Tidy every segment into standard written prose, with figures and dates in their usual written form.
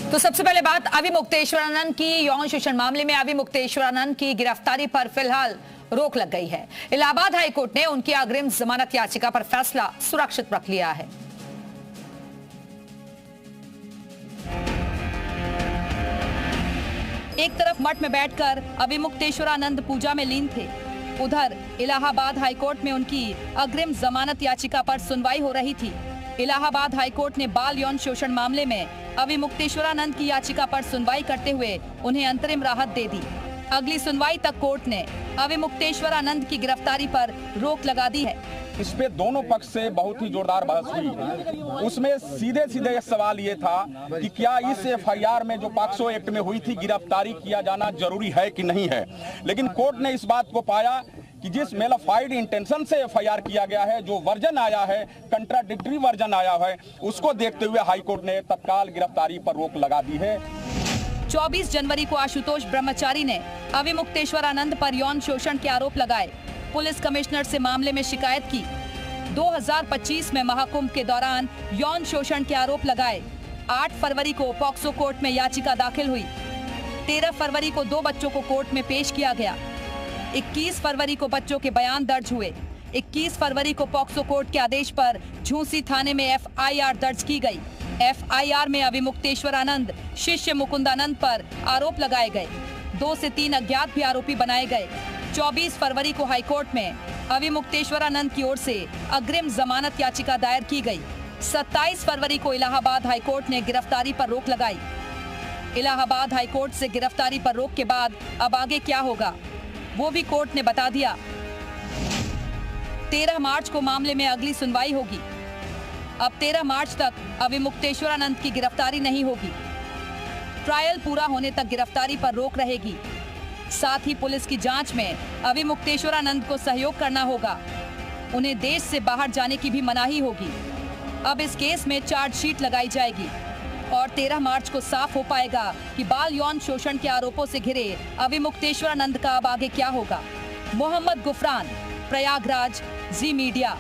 तो सबसे पहले बात अवि मुक्तेश्वरानंद की। यौन शोषण मामले में अवि मुक्तेश्वरानंद की गिरफ्तारी पर फिलहाल रोक लग गई है। इलाहाबाद हाईकोर्ट ने उनकी अग्रिम जमानत याचिका पर फैसला सुरक्षित रख लिया है। एक तरफ मठ में बैठकर अवि मुक्तेश्वरानंद पूजा में लीन थे, उधर इलाहाबाद हाईकोर्ट में उनकी अग्रिम जमानत याचिका पर सुनवाई हो रही थी। इलाहाबाद हाईकोर्ट ने बाल यौन शोषण मामले में अवि मुक्तेश्वरानंद की याचिका पर सुनवाई करते हुए उन्हें अंतरिम राहत दे दी। अगली सुनवाई तक कोर्ट ने अवि मुक्तेश्वरानंद की गिरफ्तारी पर रोक लगा दी है। इस पे दोनों पक्ष से बहुत ही जोरदार बहस हुई। उसमें सीधे सीधे सवाल ये था कि क्या इस एफआईआर में जो पॉक्सो एक्ट में हुई थी गिरफ्तारी किया जाना जरूरी है कि नहीं है। लेकिन कोर्ट ने इस बात को पाया कि जिस मेलाफाइड इंटेंशन से एफआईआर किया गया है, जो वर्जन आया है, कंट्राडिक्टरी वर्जन आया है, उसको देखते हुए हाईकोर्ट ने तत्काल गिरफ्तारी पर रोक लगा दी है। 24 जनवरी को आशुतोष ब्रह्मचारी ने अवि मुक्तेश्वरानंद पर यौन शोषण के आरोप लगाए। पुलिस कमिश्नर से मामले में शिकायत की। 2025 में महाकुंभ के दौरान यौन शोषण के आरोप लगाए। 8 फरवरी को पॉक्सो कोर्ट में याचिका दाखिल हुई। 13 फरवरी को 2 बच्चों को कोर्ट में पेश किया गया। 21 फरवरी को बच्चों के बयान दर्ज हुए। 21 फरवरी को पॉक्सो कोर्ट के आदेश पर झूंसी थाने में एफआईआर दर्ज की गई। एफआईआर में अवि मुक्तेश्वरानंद शिष्य मुकुंदानंद पर आरोप लगाए गए। 2 से 3 अज्ञात भी आरोपी बनाए गए। 24 फरवरी को हाईकोर्ट में अवि मुक्तेश्वरानंद की ओर से अग्रिम जमानत याचिका दायर की गई। 27 फरवरी को इलाहाबाद हाईकोर्ट ने गिरफ्तारी पर रोक लगाई। इलाहाबाद हाईकोर्ट से गिरफ्तारी पर रोक के बाद अब आगे क्या होगा, वो भी कोर्ट ने बता दिया। 13 मार्च को मामले में अगली सुनवाई होगी। अब 13 मार्च तक अवि मुक्तेश्वरानंद की गिरफ्तारी नहीं होगी। ट्रायल पूरा होने तक गिरफ्तारी पर रोक रहेगी। साथ ही पुलिस की जांच में अवि मुक्तेश्वरानंद को सहयोग करना होगा। उन्हें देश से बाहर जाने की भी मनाही होगी। अब इस केस में चार्जशीट लगाई जाएगी और 13 मार्च को साफ हो पाएगा कि बाल यौन शोषण के आरोपों से घिरे अवि मुक्तेश्वरानंद का अब आगे क्या होगा। मोहम्मद गुफरान, प्रयागराज, जी मीडिया।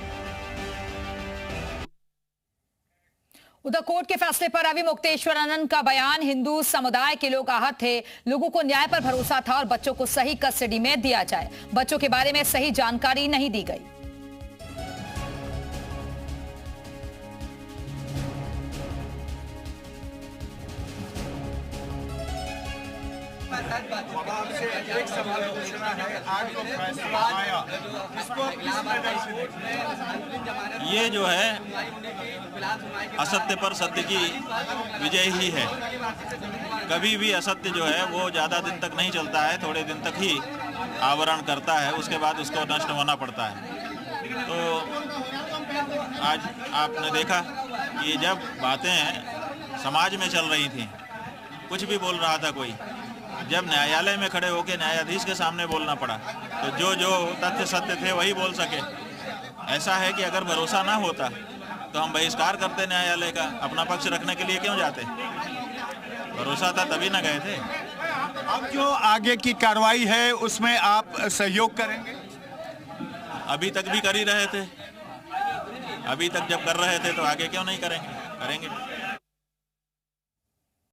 उधर कोर्ट के फैसले पर अवि मुक्तेश्वरानंद का बयान, हिंदू समुदाय के लोग आहत थे। लोगों को न्याय पर भरोसा था और बच्चों को सही कस्टडी में दिया जाए। बच्चों के बारे में सही जानकारी नहीं दी गई। एक सवाल पूछना है, आज जो फैसला आया इसको ये जो है असत्य पर सत्य की विजय ही है। कभी भी असत्य जो है वो ज़्यादा दिन तक नहीं चलता है, थोड़े दिन तक ही आवरण करता है, उसके बाद उसको नष्ट होना पड़ता है। तो आज आपने देखा कि जब बातें समाज में चल रही थी, कुछ भी बोल रहा था कोई, जब न्यायालय में खड़े होकर न्यायाधीश के सामने बोलना पड़ा तो जो जो तथ्य सत्य थे वही बोल सके। ऐसा है कि अगर भरोसा ना होता तो हम बहिष्कार करते न्यायालय का, अपना पक्ष रखने के लिए क्यों जाते। भरोसा था तभी ना गए थे। अब जो आगे की कार्रवाई है उसमें आप सहयोग करेंगे? अभी तक भी कर ही रहे थे। अभी तक जब कर रहे थे तो आगे क्यों नहीं करेंगे? करेंगे।